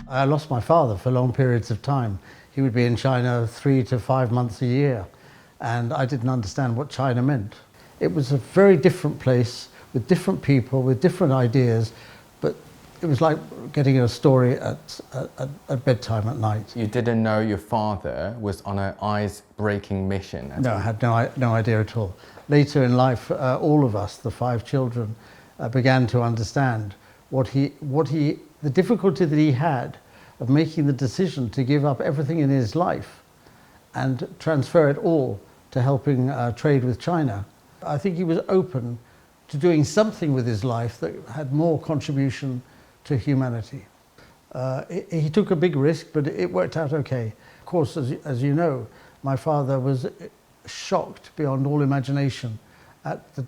I lost my father for long periods of time. He would be in China 3 to 5 months a year, and I didn't understand what China meant. It was a very different place with different people, with different ideas, but it was like getting a story at bedtime at night. You didn't know your father was on an ice-breaking mission? No, I had no idea at all. Later in life, all of us, the 5 children, began to understand the difficulty that he had of making the decision to give up everything in his life and transfer it all to helping trade with China. I think he was open to doing something with his life that had more contribution to humanity. He took a big risk, but it worked out okay. Of course, as you know, my father was shocked beyond all imagination at the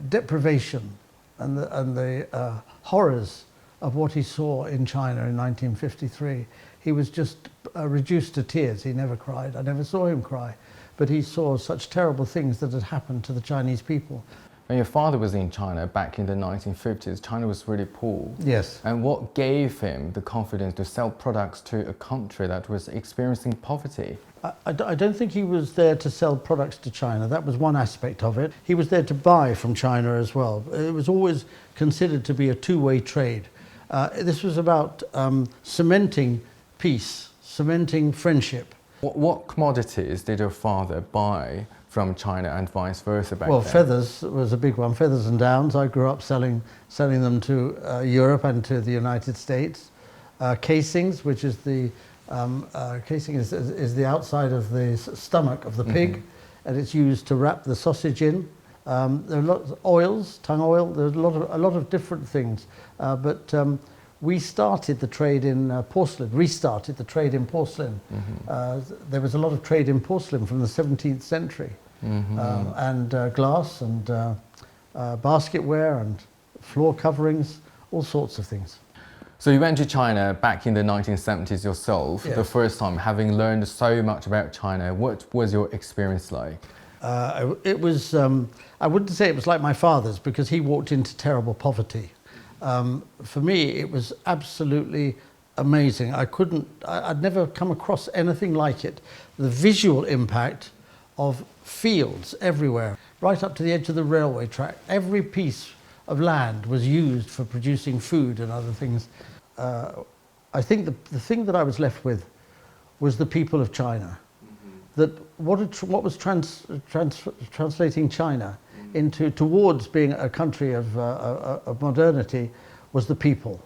deprivation and the horrors of what he saw in China in 1953. He was just reduced to tears. He never cried. I never saw him cry. But he saw such terrible things that had happened to the Chinese people. When your father was in China back in the 1950s, China was really poor. Yes. And what gave him the confidence to sell products to a country that was experiencing poverty? I don't think he was there to sell products to China. That was one aspect of it. He was there to buy from China as well. It was always considered to be a two-way trade. This was about cementing peace, cementing friendship. What commodities did your father buy from China and vice versa back well, then? feathers was a big one. Feathers and downs. I grew up selling them to Europe and to the United States. Casings, which is the casing is the outside of the stomach of the pig, and it's used to wrap the sausage in. There are lots of oils, tongue oil. There's a lot of different things, but we started the trade in porcelain. Restarted the trade in porcelain. There was a lot of trade in porcelain from the 17th century, and glass and basketware and floor coverings, all sorts of things. So you went to China back in the 1970s yourself, Yes. the first time, having learned so much about China. What was your experience like? It was, I wouldn't say it was like my father's, because he walked into terrible poverty. For me, it was absolutely amazing. I'd never come across anything like it. The visual impact of fields everywhere, right up to the edge of the railway track. Every piece of land was used for producing food and other things. I think the thing that I was left with was the people of China. That what was translating China towards being a country of modernity was the people.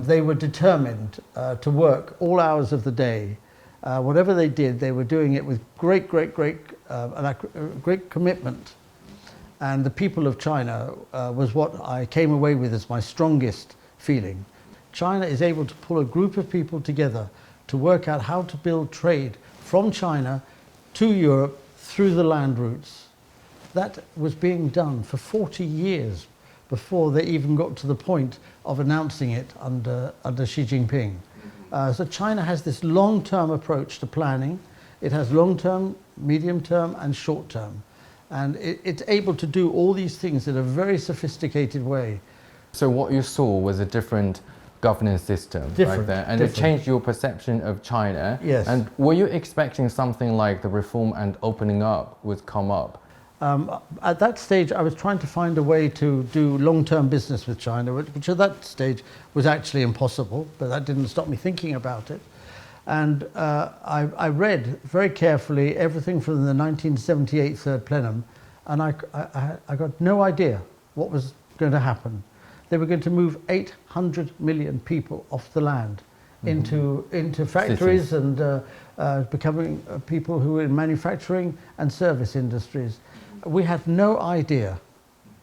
They were determined to work all hours of the day. Whatever they did, they were doing it with great commitment. And the people of China was what I came away with as my strongest feeling. China is able to pull a group of people together to work out how to build trade from China to Europe through the land routes. That was being done for 40 years before they even got to the point of announcing it under Xi Jinping. So China has this long-term approach to planning. It has long-term, medium-term and short-term. And it's able to do all these things in a very sophisticated way. So what you saw was a different governance system right there, and it changed your perception of China. Yes. And were you expecting something like the reform and opening up would come up? At that stage, I was trying to find a way to do long-term business with China, which at that stage was actually impossible, but that didn't stop me thinking about it. And I read very carefully everything from the 1978 Third Plenum, and I got no idea what was going to happen. They were going to move 800 million people off the land into factories and becoming people who were in manufacturing and service industries. We had no idea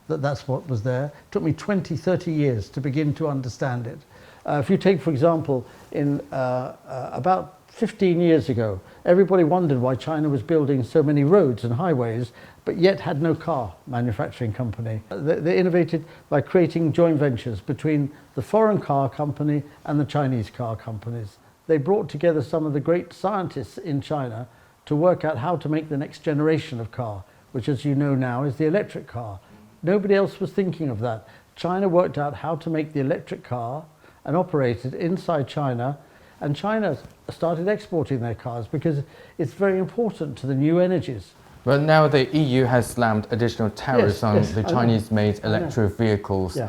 that that's what was there. It took me 20, 30 years to begin to understand it. If you take, for example, in about 15 years ago, everybody wondered why China was building so many roads and highways, but yet had no car manufacturing company. They innovated by creating joint ventures between the foreign car company and the Chinese car companies. They brought together some of the great scientists in China to work out how to make the next generation of car, which, as you know now, is the electric car. Nobody else was thinking of that. China worked out how to make the electric car and operated inside China And China started exporting their cars because it's very important to the new energies. But now the EU has slammed additional tariffs on the Chinese-made electric vehicles. Yeah.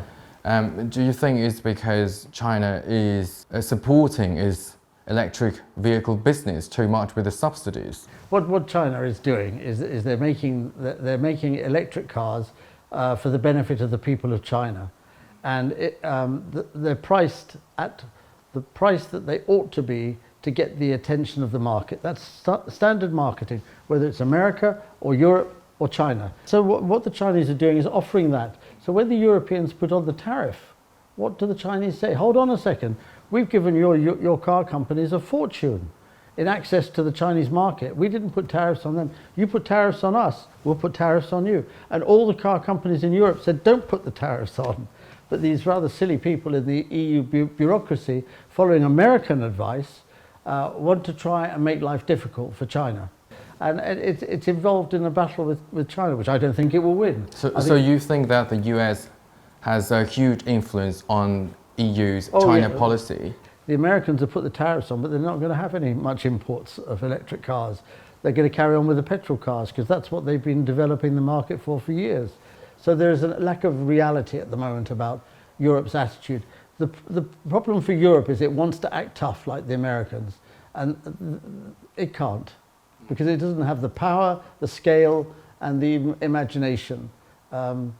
Do you think it's because China is supporting its electric vehicle business too much with the subsidies? What China is doing is they're making electric cars for the benefit of the people of China, and they're priced at the price that they ought to be to get the attention of the market. That's standard marketing, whether it's America or Europe or China. So what the Chinese are doing is offering that. So when the Europeans put on the tariff, what do the Chinese say? Hold on a second, we've given your car companies a fortune in access to the Chinese market. We didn't put tariffs on them. You put tariffs on us, we'll put tariffs on you. And all the car companies in Europe said, don't put the tariffs on. But these rather silly people in the EU bureaucracy, following American advice, want to try and make life difficult for China. And it's involved in a battle with China, which I don't think it will win. So you think that the US has a huge influence on EU's China policy? The Americans have put the tariffs on, but they're not going to have any much imports of electric cars. They're going to carry on with the petrol cars because that's what they've been developing the market for years. So there's a lack of reality at the moment about Europe's attitude. The problem for Europe is it wants to act tough like the Americans, and it can't, because it doesn't have the power, the scale, and the imagination. And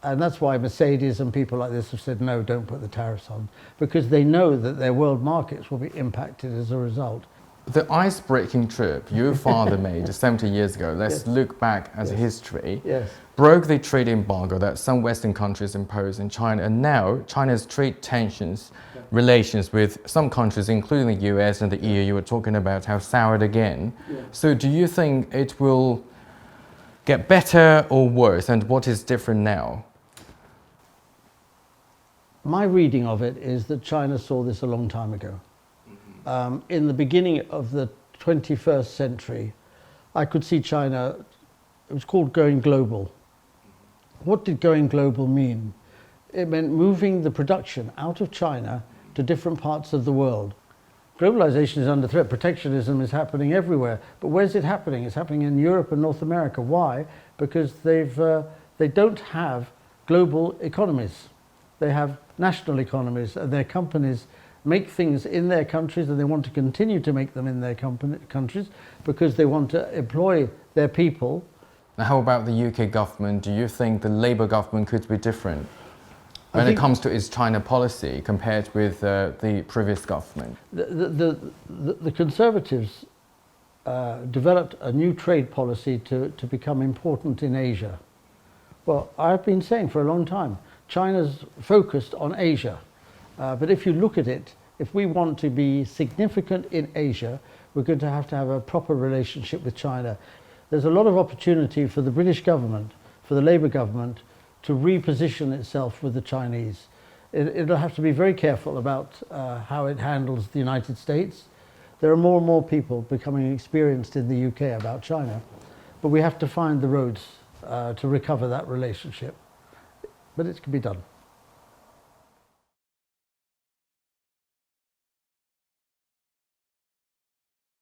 that's why Mercedes and people like this have said, no, don't put the tariffs on, because they know that their world markets will be impacted as a result. The ice-breaking trip your father made 70 years ago, let's look back at history, broke the trade embargo that some Western countries imposed in China, and now China's trade tensions, relations with some countries, including the US and the EU, you were talking about, have soured again. So do you think it will get better or worse, and what is different now? My reading of it is that China saw this a long time ago. In the beginning of the 21st century, I could see China, it was called going global. What did going global mean? It meant moving the production out of China to different parts of the world. Globalization is under threat, protectionism is happening everywhere, but where's it happening? It's happening in Europe and North America. Why? Because they don't have global economies. They have national economies, and their companies make things in their countries, and they want to continue to make them in their countries because they want to employ their people. Now, how about the UK government? Do you think the Labour government could be different when it comes to its China policy compared with the previous government? The Conservatives developed a new trade policy to become important in Asia. Well, I've been saying for a long time, China's focused on Asia. But if you look at it, if we want to be significant in Asia, we're going to have a proper relationship with China. There's a lot of opportunity for the British government, for the Labour government, to reposition itself with the Chinese. It'll have to be very careful about how it handles the United States. There are more and more people becoming experienced in the UK about China, but we have to find the roads to recover that relationship. But it can be done.